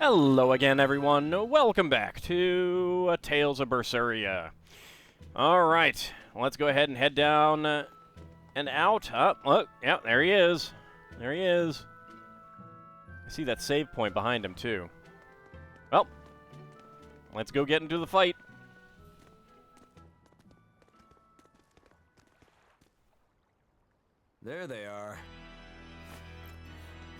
Hello again, everyone. Welcome back to Tales of Berseria. Alright, let's go ahead and head down and out. Look, yeah, there he is. There he is. I see that save point behind him, too. Well, let's go get into the fight. There they are.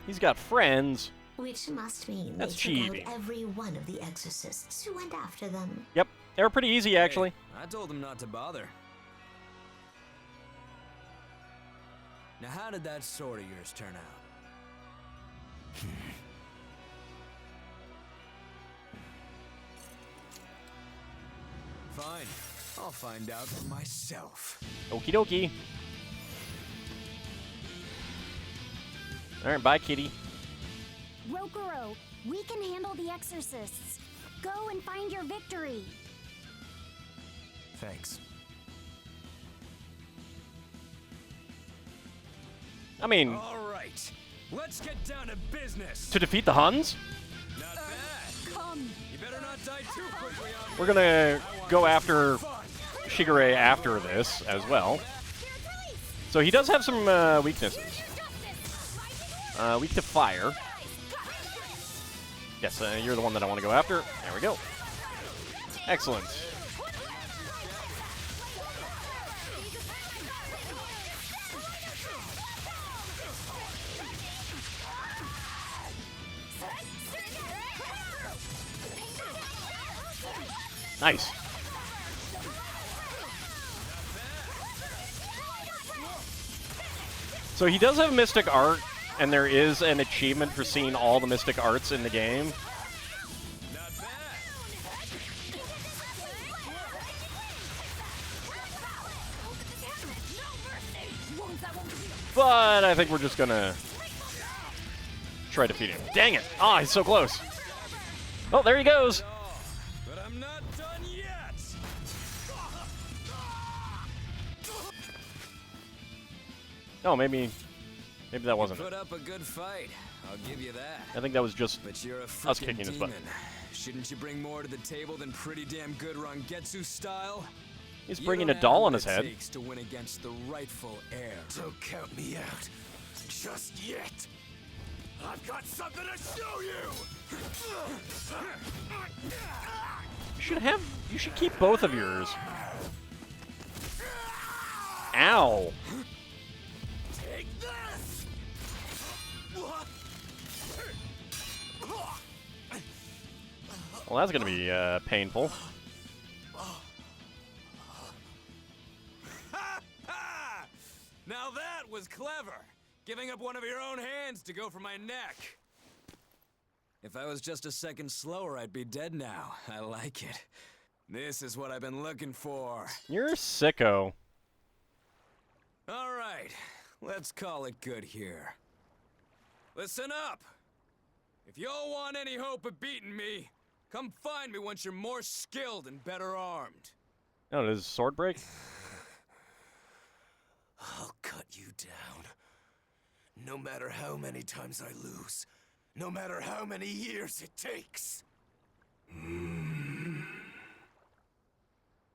He's got friends. Which must mean That's they took cheating. out every one of the exorcists who went after them. Yep, they were pretty easy, actually. Hey, I told them not to bother. Now, how did that sword of yours turn out? Fine, I'll find out for myself. Okie dokie. Alright, bye, kitty. Rokuro, we can handle the exorcists. Go and find your victory. Thanks. I mean, All right, let's get down to business. to defeat the Huns, Not bad. Come. You better not die too quickly on me. we're gonna go after Shigure after this as well. So he does have some weaknesses. Weak to fire. Yes, you're the one that I want to go after. There we go. Excellent. Nice. So he does have Mystic Art, and there is an achievement for seeing all the Mystic Arts in the game. Not bad. But I think we're just gonna try defeating him. Dang it! Ah, he's so close. Oh, there he goes. But I'm not done yet. Oh, maybe that wasn't Put it. up a good fight. I'll give you that. I think that was just But you're a us freaking kicking his butt. demon. Shouldn't you bring more to the table than pretty damn good Rangetsu style? He's You bringing don't a doll have on what his it head. takes to win against the rightful heir. Don't count me out. Just yet. I've got something to show you! You should keep both of yours. Ow. Take this! Well, that's gonna be painful. Now that was clever! Giving up one of your own hands to go for my neck. If I was just a second slower, I'd be dead now. I like it. This is what I've been looking for. You're a sicko. All right, let's call it good here. Listen up! If y'all want any hope of beating me, come find me once you're more skilled and better armed. Oh, does his sword break? I'll cut you down. No matter how many times I lose. No matter how many years it takes.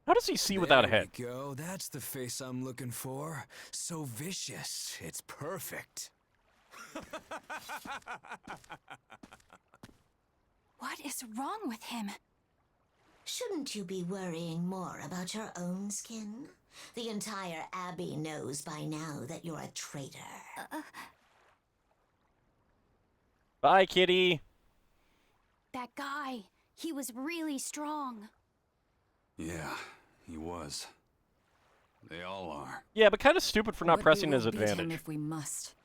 How does he see without a head? There we go. That's the face I'm looking for. So vicious. It's perfect. What is wrong with him? Shouldn't you be worrying more about your own skin? The entire Abbey knows by now that you're a traitor. Bye, kitty. That guy, he was really strong. Yeah, he was. They all are. Yeah, but kind of stupid for not But pressing we his will beat him advantage. if we must,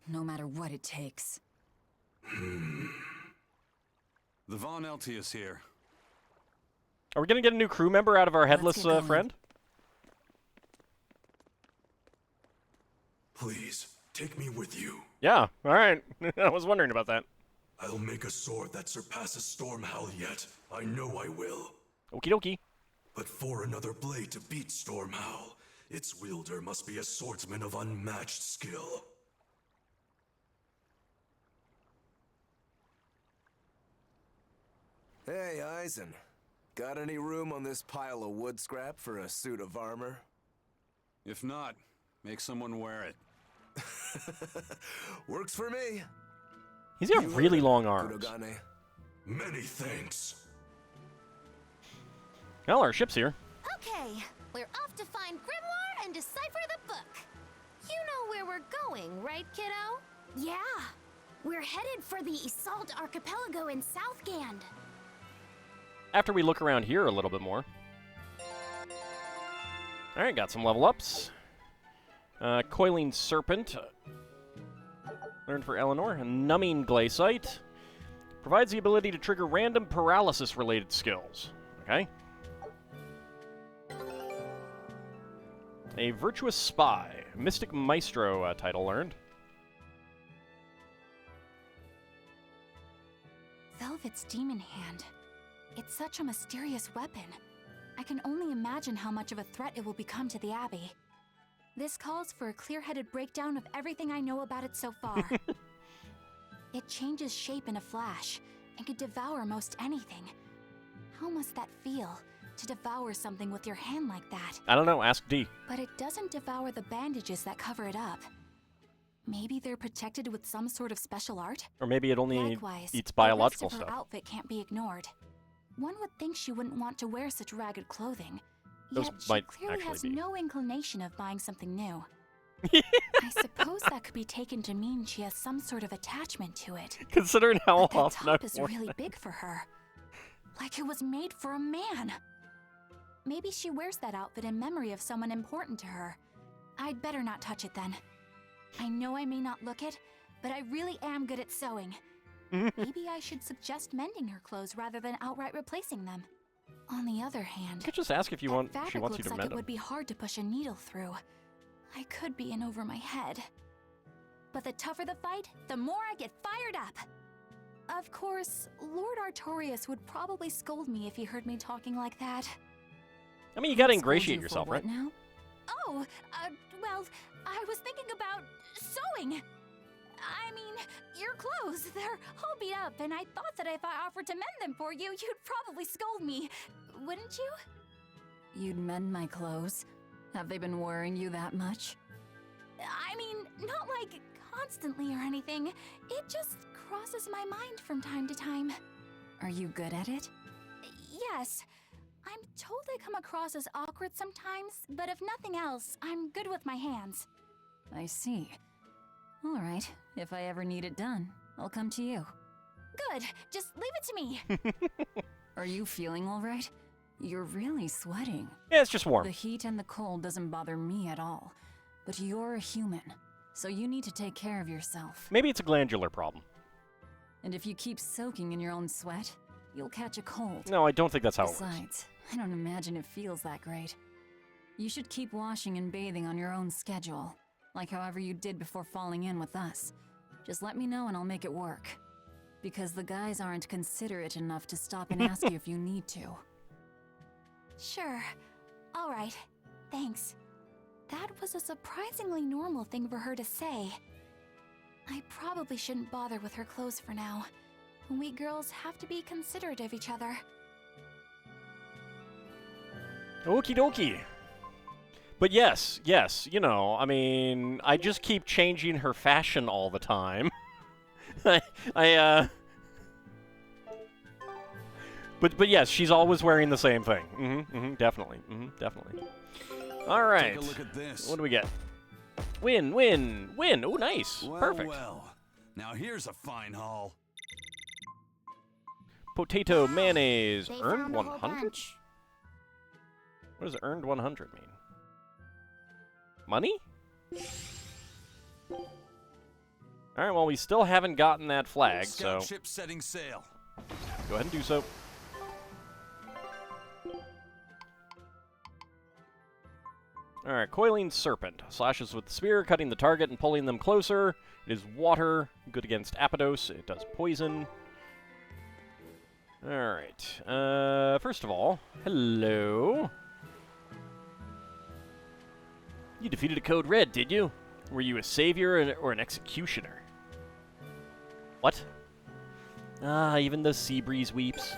no matter what it takes. The Von Eltius here. Are we gonna get a new crew member out of our headless get going. friend? Please, take me with you. Yeah, alright. I was wondering about that. I'll make a sword that surpasses Stormhowl yet. I know I will. Okie dokie. But for another blade to beat Stormhowl, its wielder must be a swordsman of unmatched skill. Hey, Eisen. Got any room on this pile of wood scrap for a suit of armor? If not, make someone wear it. Works for me. He's got You really heard it, long arms. Kurogane. Many thanks. Well, our ship's here. Okay, we're off to find Grimoire and decipher the book. You know where we're going, right, kiddo? Yeah. We're headed for the Isolde Archipelago in Southgand. After we look around here a little bit more. Alright, got some level ups. Coiling Serpent. Learned for Eleanor. Numbing Glaciite. Provides the ability to trigger random paralysis-related skills. Okay. A Virtuous Spy. Mystic Maestro title learned. Velvet's demon hand. It's such a mysterious weapon. I can only imagine how much of a threat it will become to the Abbey. This calls for a clear-headed breakdown of everything I know about it so far. It changes shape in a flash and could devour most anything. How must that feel, to devour something with your hand like that? I don't know, ask D. But it doesn't devour the bandages that cover it up. Maybe they're protected with some sort of special art? Or maybe it only Likewise, eats biological the rest of her stuff. outfit can't be ignored. One would think she wouldn't want to wear such ragged clothing. Those Yet she might clearly actually has be. no inclination of buying something new. I suppose that could be taken to mean she has some sort of attachment to it. Considering how But that often top I've is worn really it. big for her. Like it was made for a man. Maybe she wears that outfit in memory of someone important to her. I'd better not touch it then. I know I may not look it, but I really am good at sewing. Maybe I should suggest mending her clothes rather than outright replacing them. On the other hand, You could just ask if you that want. fabric She wants you looks to like mend it them. would be hard to push a needle through. I could be in over my head. But the tougher the fight, the more I get fired up. Of course, Lord Artorias would probably scold me if he heard me talking like that. I mean, you gotta Scold ingratiate you for yourself, what right? now? Oh, well, I was thinking about sewing. I mean, your clothes, they're all beat up, and I thought that if I offered to mend them for you, you'd probably scold me. Wouldn't you? You'd mend my clothes? Have they been worrying you that much? I mean, not like constantly or anything. It just crosses my mind from time to time. Are you good at it? Yes. I'm told I come across as awkward sometimes, but if nothing else, I'm good with my hands. I see. All right, if I ever need it done, I'll come to you. Good, just leave it to me. Are you feeling all right? You're really sweating. Yeah, it's just warm. The heat and the cold doesn't bother me at all, but you're a human, so you need to take care of yourself. Maybe it's a glandular problem. And if you keep soaking in your own sweat, you'll catch a cold. No, I don't think that's how it works. Besides, I don't imagine it feels that great. You should keep washing and bathing on your own schedule, like however you did before falling in with us. Just let me know and I'll make it work. Because the guys aren't considerate enough to stop and ask you if you need to. Sure. All right. Thanks. That was a surprisingly normal thing for her to say. I probably shouldn't bother with her clothes for now. We girls have to be considerate of each other. Okie dokie. But yes, you know, I mean, I just keep changing her fashion all the time. But yes, she's always wearing the same thing. Definitely. All right. Take a look at this. What do we get? Win. Oh, nice. Well, Perfect. well. Now here's a fine haul. Potato mayonnaise. They Earned found a whole 100? bunch. What does earned 100 mean? Money? All right, well, we still haven't gotten that flag, so Scout ship setting sail. go ahead and do so. All right, Coiling Serpent. Slashes with the spear, cutting the target and pulling them closer. It is water, good against Apodos. It does poison. All right. First of all, hello. You defeated a Code Red, did you? Were you a savior or an executioner? What? Ah, even the sea breeze weeps.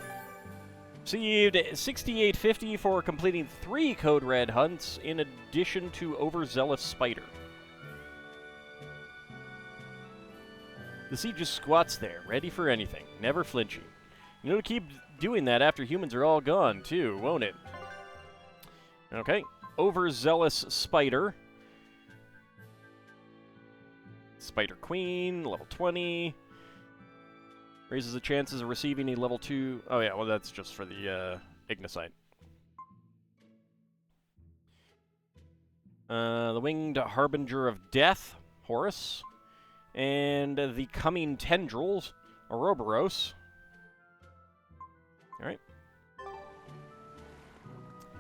Received 6850 for completing 3 Code Red hunts, in addition to Overzealous Spider. The seed just squats there, ready for anything, never flinching. You know, to keep doing that after humans are all gone, too, won't it? Okay, Overzealous Spider. Spider Queen, level 20. Raises the chances of receiving a level 2... Oh yeah, well that's just for the Ignicite. The Winged Harbinger of Death, Horus. And the Coming Tendrils, Ouroboros. Alright.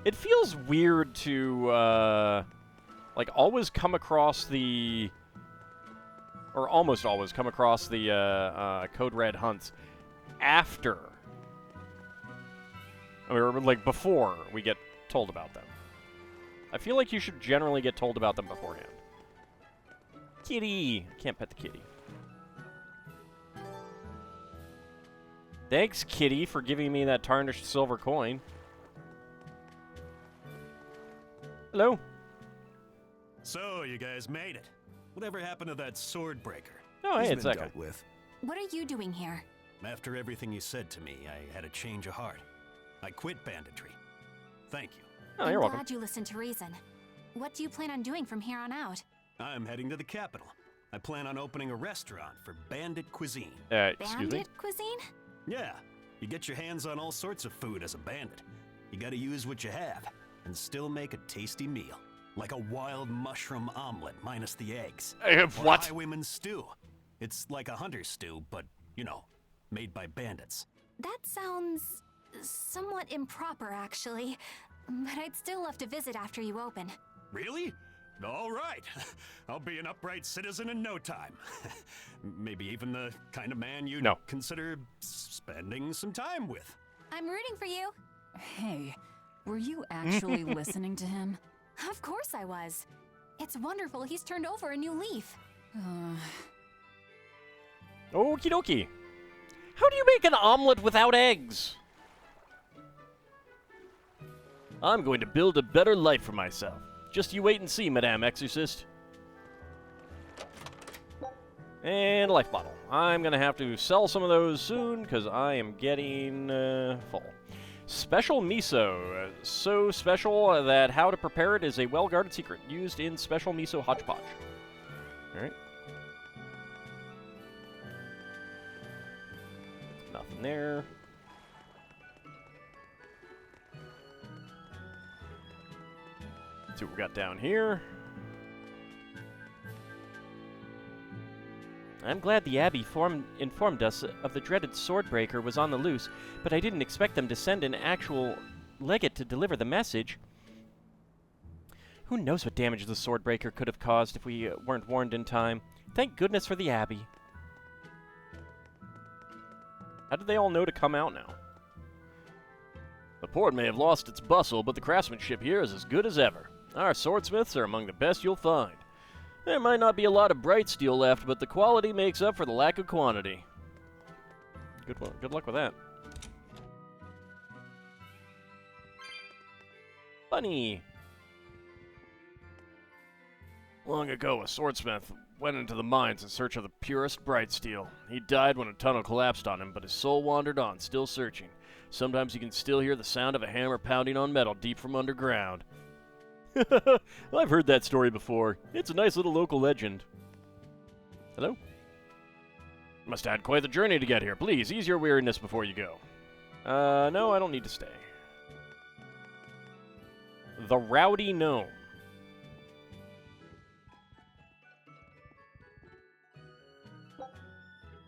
It feels weird to, like, always come across the... Or almost always come across the Code Red hunts after, or like before we get told about them. I feel like you should generally get told about them beforehand. Kitty! Can't pet the kitty. Thanks, kitty, for giving me that tarnished silver coin. Hello. So, you guys made it. Whatever happened to that sword breaker? Oh, hey, He's it's been that guy. dealt with. What are you doing here? After everything you said to me, I had a change of heart. I quit banditry. Thank you. Oh, I'm you're welcome. glad you listened to reason. What do you plan on doing from here on out? I'm heading to the capital. I plan on opening a restaurant for bandit cuisine. Excuse me? Bandit cuisine? Yeah, you get your hands on all sorts of food as a bandit. You gotta use what you have, and still make a tasty meal. Like a wild mushroom omelet minus the eggs. Or What? a highwayman's stew. It's like a hunter's stew, but, you know, made by bandits. That sounds somewhat improper, actually. But I'd still love to visit after you open. Really? All right. I'll be an upright citizen in no time. Maybe even the kind of man you'd consider spending some time with. I'm rooting for you. Hey, were you actually listening to him? Of course I was. It's wonderful he's turned over a new leaf. Okie dokie. How do you make an omelet without eggs? I'm going to build a better life for myself. Just you wait and see, Madame Exorcist. And a life bottle. I'm going to have to sell some of those soon, because I am getting full. Special miso. So special that how to prepare it is a well-guarded secret. Used in special miso hodgepodge. Alright. Nothing there. Let's see what we got down here. I'm glad the Abbey informed us of the dreaded Swordbreaker was on the loose, but I didn't expect them to send an actual legate to deliver the message. Who knows what damage the Swordbreaker could have caused if we weren't warned in time. Thank goodness for the Abbey. How did they all know to come out now? The port may have lost its bustle, but the craftsmanship here is as good as ever. Our swordsmiths are among the best you'll find. There might not be a lot of bright steel left, but the quality makes up for the lack of quantity. Good luck with that. Bunny! Long ago, a swordsmith went into the mines in search of the purest bright steel. He died when a tunnel collapsed on him, but his soul wandered on, still searching. Sometimes you can still hear the sound of a hammer pounding on metal deep from underground. I've heard that story before. It's a nice little local legend. Hello? Must have had quite the journey to get here. Please, ease your weariness before you go. No, I don't need to stay. The Rowdy Gnome.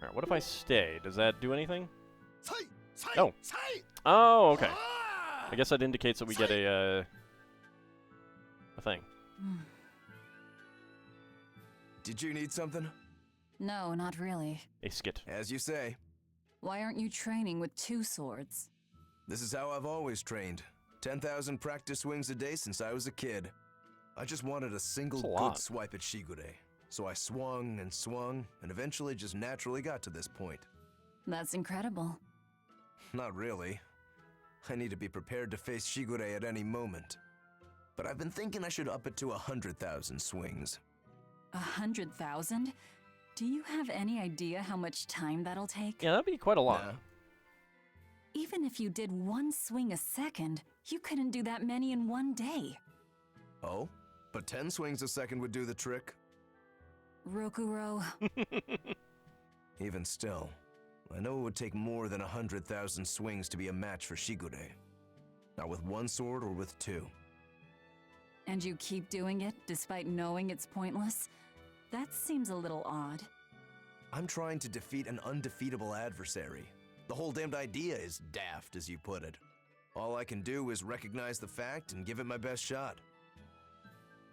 Alright, what if I stay? Does that do anything? Oh. Oh, okay. I guess that indicates that we get a thing. Did you need something? No, not really. A skit. As you say. Why aren't you training with 2 swords? This is how I've always trained. 10,000 practice swings a day since I was a kid. I just wanted a single good swipe at Shigure. So I swung, and eventually just naturally got to this point. That's incredible. Not really. I need to be prepared to face Shigure at any moment. But I've been thinking I should up it to 100,000 swings. 100,000? Do you have any idea how much time that'll take? Yeah, that'd be quite a lot. Nah. Even if you did one swing a second, you couldn't do that many in one day. Oh? But 10 swings a second would do the trick? Rokuro, Even still, I know it would take more than 100,000 swings to be a match for Shigure. Not with one sword or with two. and you keep doing it despite knowing it's pointless? That seems a little odd. I'm trying to defeat an undefeatable adversary. The whole damned idea is daft, as you put it. All I can do is recognize the fact and give it my best shot.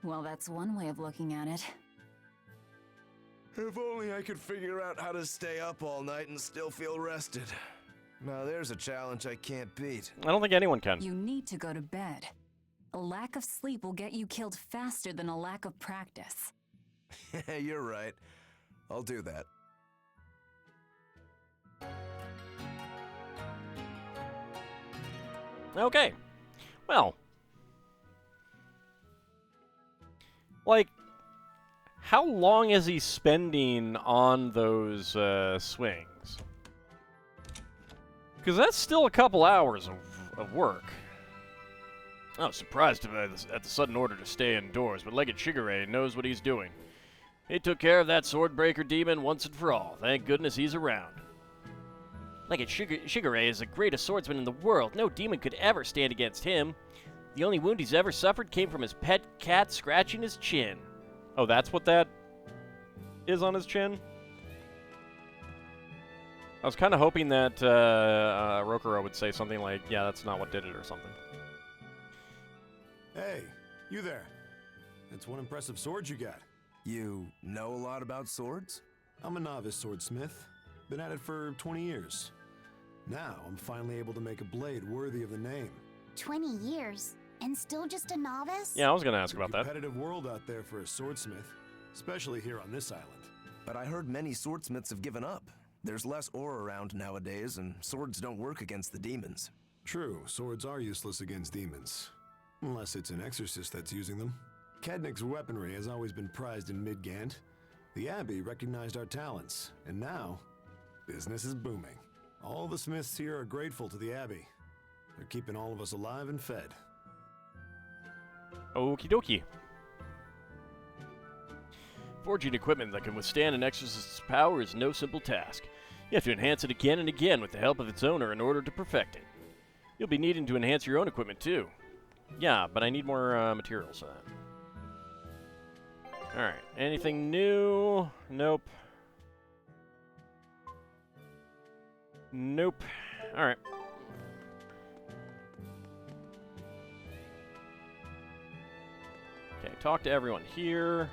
Well, that's one way of looking at it. If only I could figure out how to stay up all night and still feel rested. Now there's a challenge I can't beat. I don't think anyone can. You need to go to bed. A lack of sleep will get you killed faster than a lack of practice. You're right. I'll do that. Okay. Well. Like, how long is he spending on those swings? Because that's still a couple hours of work. I was surprised at the sudden order to stay indoors, but Legged Shigure knows what he's doing. He took care of that Swordbreaker demon once and for all. Thank goodness he's around. Legged Shigure is the greatest swordsman in the world. No demon could ever stand against him. The only wound he's ever suffered came from his pet cat scratching his chin. Oh, that's what that is on his chin? I was kind of hoping that Rokuro would say something like, yeah, that's not what did it or something. Hey, you there. That's one impressive sword you got. You know a lot about swords? I'm a novice swordsmith. Been at it for 20 years. Now, I'm finally able to make a blade worthy of the name. 20 years? And still just a novice? Yeah, I was going to ask about that. Competitive world out there for a swordsmith, especially here on this island. But I heard many swordsmiths have given up. There's less ore around nowadays, and swords don't work against the demons. True, swords are useless against demons. Unless it's an exorcist that's using them. Kednik's weaponry has always been prized in Midgand. The Abbey recognized our talents, and now, business is booming. All the smiths here are grateful to the Abbey. They're keeping all of us alive and fed. Okie dokie. Forging equipment that can withstand an exorcist's power is no simple task. You have to enhance it again and again with the help of its owner in order to perfect it. You'll be needing to enhance your own equipment too. Yeah, but I need more materials for that. Alright, anything new? Nope. Nope. Alright. Okay, talk to everyone here.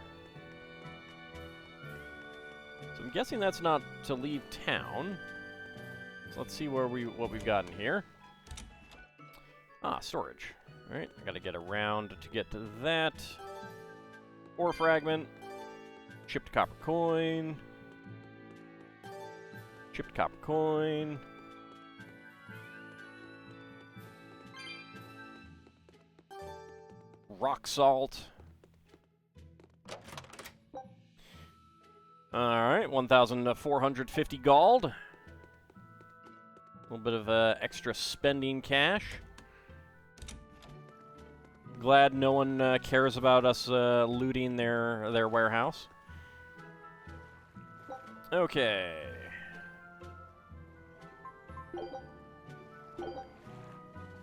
So I'm guessing that's not to leave town. So let's see what we've got in here. Ah, storage. Alright, I gotta get around to get to that. Ore fragment. Chipped copper coin. Chipped copper coin. Rock salt. Alright, 1,450 gold. A little bit of extra spending cash. Glad no one cares about us looting their warehouse. Okay.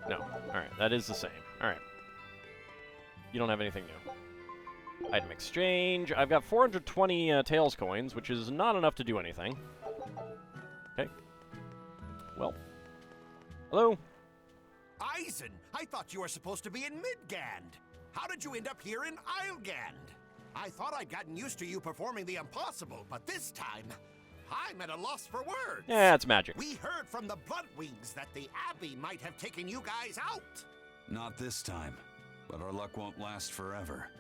No. Alright, that is the same. Alright. You don't have anything new. Item exchange. I've got 420 Tails coins, which is not enough to do anything. Okay. Well. Hello? Eisen, I thought you were supposed to be in Midgand. How did you end up here in Islegand? I thought I'd gotten used to you performing the impossible, but this time, I'm at a loss for words. Yeah, it's magic. We heard from the Bloodwings that the Abbey might have taken you guys out. Not this time, but our luck won't last forever.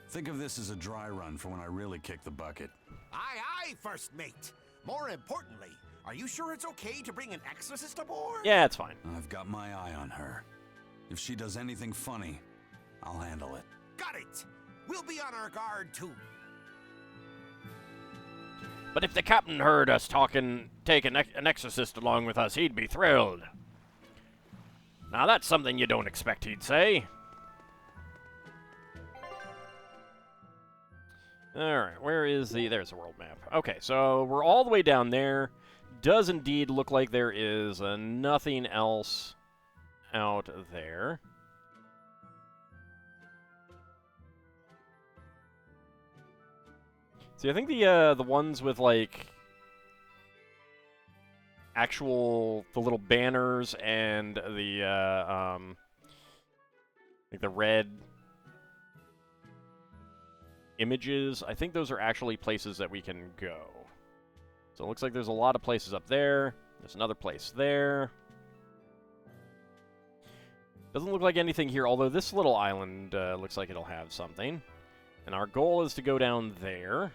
Think of this as a dry run for when I really kick the bucket. Aye, aye, First Mate. More importantly, Are you sure it's okay to bring an exorcist aboard? Yeah, it's fine. I've got my eye on her. If she does anything funny, I'll handle it. Got it! We'll be on our guard, too. But if the captain heard us take an exorcist along with us, he'd be thrilled. Now that's something you don't expect he'd say. Alright, where is the... There's the world map. Okay, so we're all the way down there. Does indeed look like there is nothing else out there. See, I think the ones with, like, the little banners and the, like the red images, I think those are actually places that we can go. So it looks like there's a lot of places up there. There's another place there. Doesn't look like anything here, although this little island looks like it'll have something. And our goal is to go down there.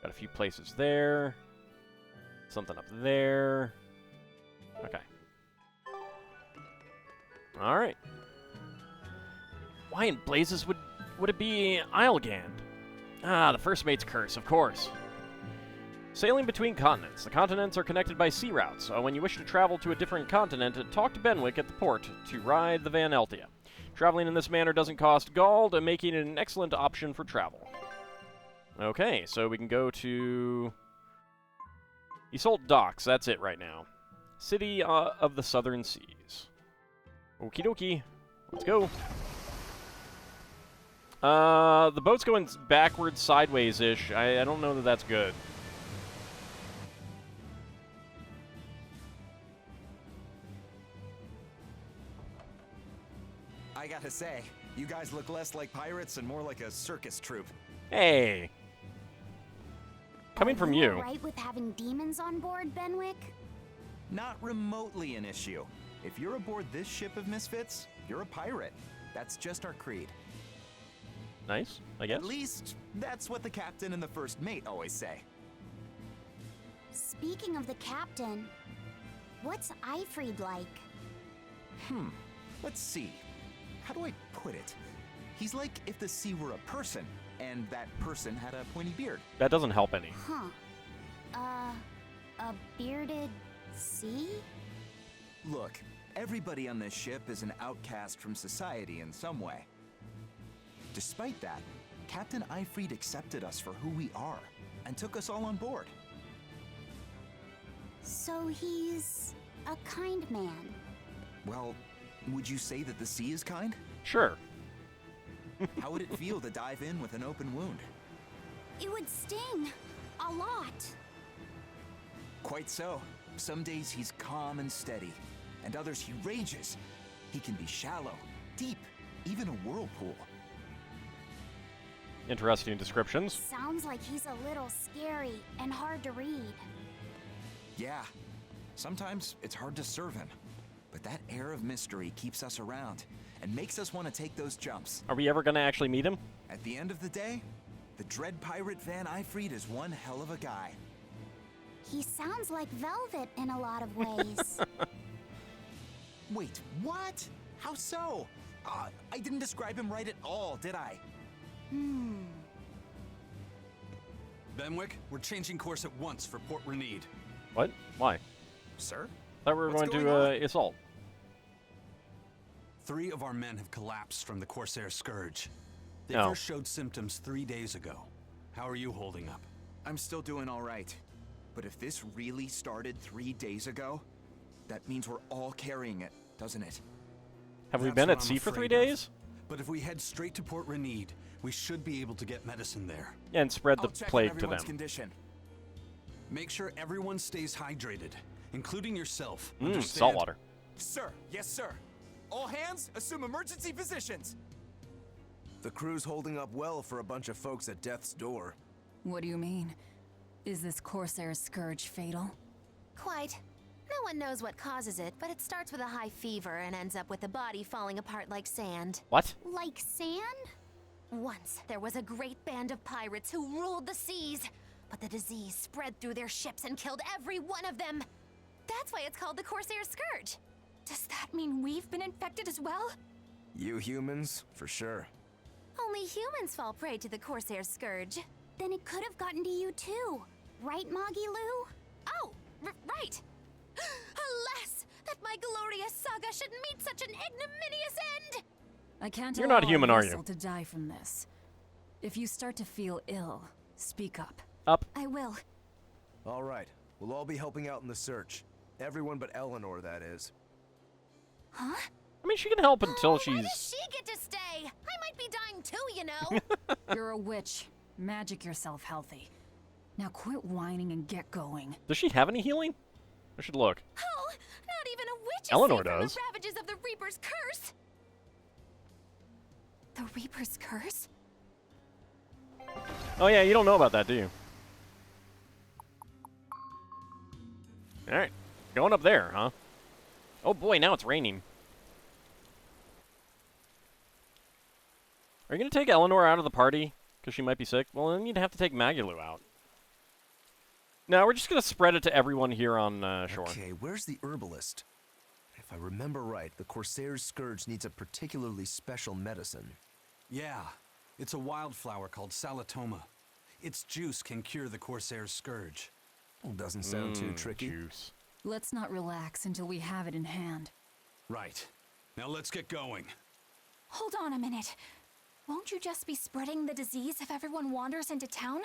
Got a few places there. Something up there. Okay. Alright. Why in blazes would it be AuldDragon? Ah, the first mate's curse, of course. Sailing between continents. The continents are connected by sea routes. So when you wish to travel to a different continent, talk to Benwick at the port to ride the Van Eltia. Traveling in this manner doesn't cost gold, making it an excellent option for travel. Okay, so we can go to Isolt Docks. That's it right now. City of the Southern Seas. Okie dokie. Let's go. The boat's going backwards, sideways-ish. I don't know that that's good. I gotta say, you guys look less like pirates and more like a circus troupe. Hey. Coming from you. Are you alright with having demons on board, Benwick? Not remotely an issue. If you're aboard this ship of misfits, you're a pirate. That's just our creed. Nice, I guess. At least, that's what the captain and the first mate always say. Speaking of the captain, what's Eifried like? Let's see. How do I put it? He's like if the sea were a person, and that person had a pointy beard. That doesn't help any. A bearded sea? Look, everybody on this ship is an outcast from society in some way. Despite that, Captain Eifried accepted us for who we are, and took us all on board. So he's a kind man. Well, would you say that the sea is kind? Sure. How would it feel to dive in with an open wound? It would sting. A lot. Quite so. Some days he's calm and steady, and others he rages. He can be shallow, deep, even a whirlpool. Interesting descriptions. Sounds like he's a little scary and hard to read. Yeah. Sometimes it's hard to serve him. But that air of mystery keeps us around and makes us want to take those jumps. Are we ever going to actually meet him? At the end of the day, the dread pirate Van Eifried is one hell of a guy. He sounds like Velvet in a lot of ways. Wait, what? How so? I didn't describe him right at all, did I? Benwick, we're changing course at once for Port Renede. What? Why? Sir? Thought we were going to assault. 3 of our men have collapsed from the Corsair Scourge. They Oh. first showed symptoms 3 days ago. How are you holding up? I'm still doing all right. But if this really started 3 days ago, that means we're all carrying it, doesn't it? Have we That's been what at I'm sea for 3 afraid of. days? But if we head straight to Port Renede, we should be able to get medicine there. Yeah, and spread the I'll check on plague to everyone's them. condition. Make sure everyone stays hydrated, including yourself. Salt Understand? water. Sir, yes, sir. All hands, assume emergency positions. The crew's holding up well for a bunch of folks at death's door. What do you mean? Is this Corsair Scourge fatal? Quite. No one knows what causes it, but it starts with a high fever and ends up with the body falling apart like sand. What? Like sand? Once, there was a great band of pirates who ruled the seas. but the disease spread through their ships and killed every one of them. That's why it's called the Corsair Scourge. Does that mean we've been infected as well? You humans, for sure. Only humans fall prey to the Corsair Scourge. Then it could have gotten to you too. Right, Moggy Lou? Oh, right! Alas, that my glorious saga should meet such an ignominious end! I can't You're allow not human, a are vessel you? to die from this. If you start to feel ill, speak up. Up. I will. All right, we'll all be helping out in the search. Everyone but Eleanor, that is. Huh? I mean, she can help until she's... Why does she get to stay? I might be dying too, you know. You're a witch. Magic yourself healthy. Now quit whining and get going. Does she have any healing? I should look. Oh, not even a witch is Eleanor safe from does. the ravages of the Reaper's curse. The Reaper's curse? Oh yeah, you don't know about that, do you? Alright. Going up there, huh? Oh boy, now it's raining. Are you going to take Eleanor out of the party? Because she might be sick? Well, then you'd have to take Magalu out. No, we're just going to spread it to everyone here on shore. Okay, where's the herbalist? If I remember right, the Corsair's Scourge needs a particularly special medicine. Yeah, it's a wildflower called Salatoma. Its juice can cure the Corsair's Scourge. Doesn't sound too tricky. Juice. Let's not relax until we have it in hand. Right. Now let's get going. Hold on a minute. Won't you just be spreading the disease if everyone wanders into town?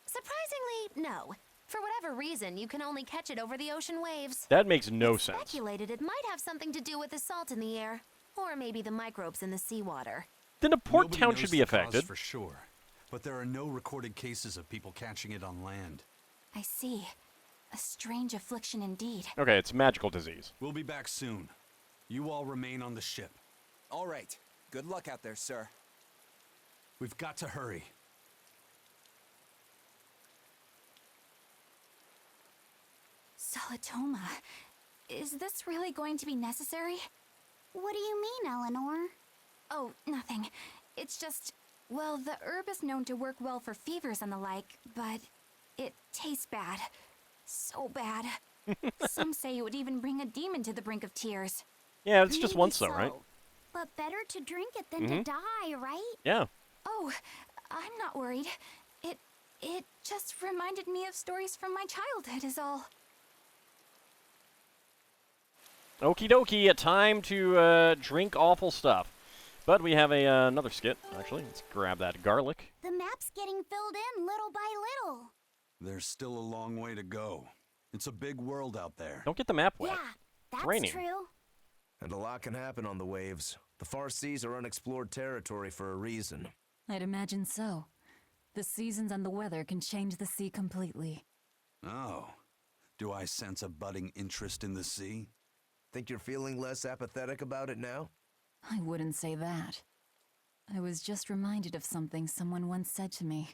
Surprisingly, no. For whatever reason, you can only catch it over the ocean waves. That makes no sense. Speculated it might have something to do with the salt in the air, or maybe the microbes in the seawater. Then a port Nobody town knows should be the cause affected. for sure, but there are no recorded cases of people catching it on land. I see. A strange affliction indeed. Okay, it's magical disease. We'll be back soon. You all remain on the ship. All right. Good luck out there, sir. We've got to hurry. Salatoma. Is this really going to be necessary? What do you mean, Eleanor? Oh, nothing. It's just, well, the herb is known to work well for fevers and the like, but it tastes bad. So bad. Some say it would even bring a demon to the brink of tears. Yeah, it's just Maybe once though, right? so. But better to drink it than to die, right? Yeah. Oh, I'm not worried. It just reminded me of stories from my childhood is all. Okie dokie, time to drink awful stuff. But we have another skit, actually. Let's grab that garlic. The map's getting filled in little by little. There's still a long way to go. It's a big world out there. Don't get the map wet. Yeah, that's raining. true. And a lot can happen on the waves. The far seas are unexplored territory for a reason. I'd imagine so. The seasons and the weather can change the sea completely. Oh. Do I sense a budding interest in the sea? Think you're feeling less apathetic about it now? I wouldn't say that. I was just reminded of something someone once said to me.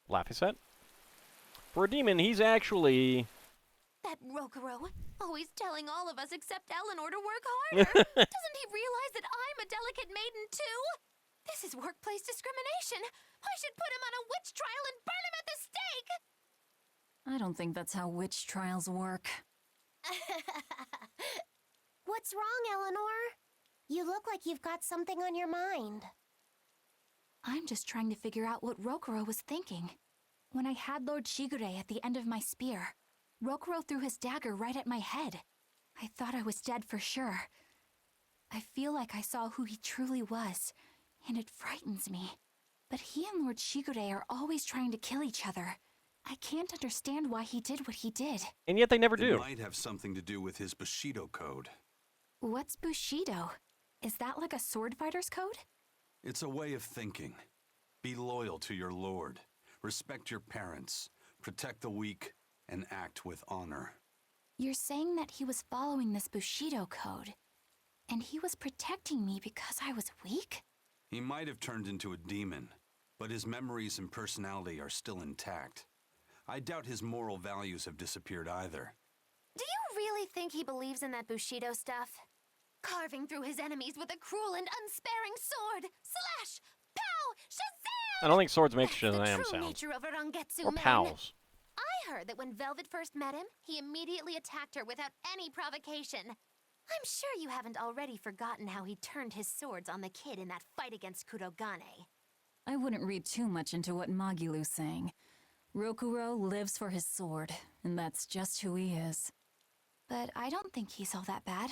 Laughy set? For a demon, he's actually... That Rokuro, always telling all of us except Eleanor to work harder. Doesn't he realize that I'm a delicate maiden too? This is workplace discrimination. I should put him on a witch trial and burn him at the stake. I don't think that's how witch trials work. What's wrong, Eleanor? You look like you've got something on your mind. I'm just trying to figure out what Rokuro was thinking. When I had Lord Shigure at the end of my spear, Rokuro threw his dagger right at my head. I thought I was dead for sure. I feel like I saw who he truly was, and it frightens me. But he and Lord Shigure are always trying to kill each other. I can't understand why he did what he did. And yet they never do. It might have something to do with his Bushido code. What's Bushido? Is that like a sword fighter's code? It's a way of thinking. Be loyal to your lord. Respect your parents. Protect the weak. And act with honor. You're saying that he was following this Bushido code, and he was protecting me because I was weak? He might have turned into a demon, but his memories and personality are still intact. I doubt his moral values have disappeared either. Do you really think he believes in that Bushido stuff? Carving through his enemies with a cruel and unsparing sword. Slash! Pow! Shazam! I don't think swords make That's the Shazam true sounds. nature of a Rangetsu Or man. pals. I heard that when Velvet first met him, he immediately attacked her without any provocation. I'm sure you haven't already forgotten how he turned his swords on the kid in that fight against Kurogane. I wouldn't read too much into what Magilu's saying. Rokuro lives for his sword, and that's just who he is. But I don't think he's all that bad.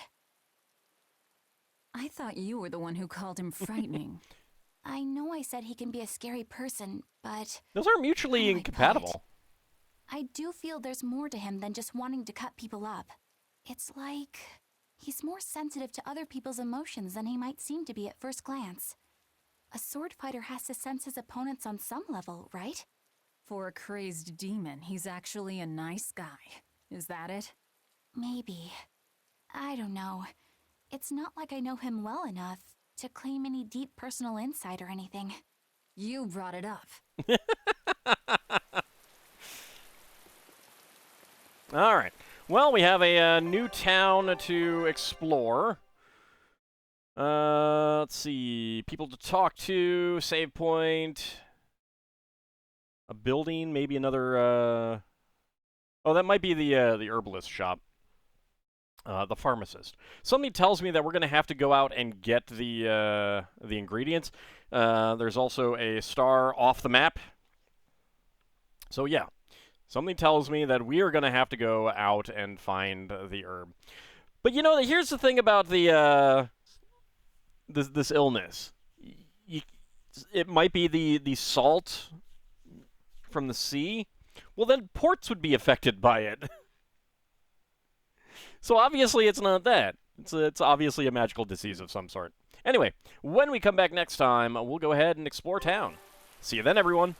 I thought you were the one who called him frightening. I know I said he can be a scary person, but... Those are mutually incompatible. I do feel there's more to him than just wanting to cut people up. It's like... he's more sensitive to other people's emotions than he might seem to be at first glance. A sword fighter has to sense his opponents on some level, right? For a crazed demon, he's actually a nice guy. Is that it? Maybe. I don't know. It's not like I know him well enough to claim any deep personal insight or anything. You brought it up. All right. Well, we have a new town to explore. Let's see. People to talk to. Save point. A building. Maybe another... Oh, that might be the herbalist shop. The pharmacist. Something tells me that we're going to have to go out and get the ingredients. There's also a star off the map. So, yeah. Something tells me that we are going to have to go out and find the herb. But, you know, here's the thing about the this illness. It might be the salt from the sea. Well, then ports would be affected by it. So obviously it's not that. It's obviously a magical disease of some sort. Anyway, when we come back next time, we'll go ahead and explore town. See you then, everyone.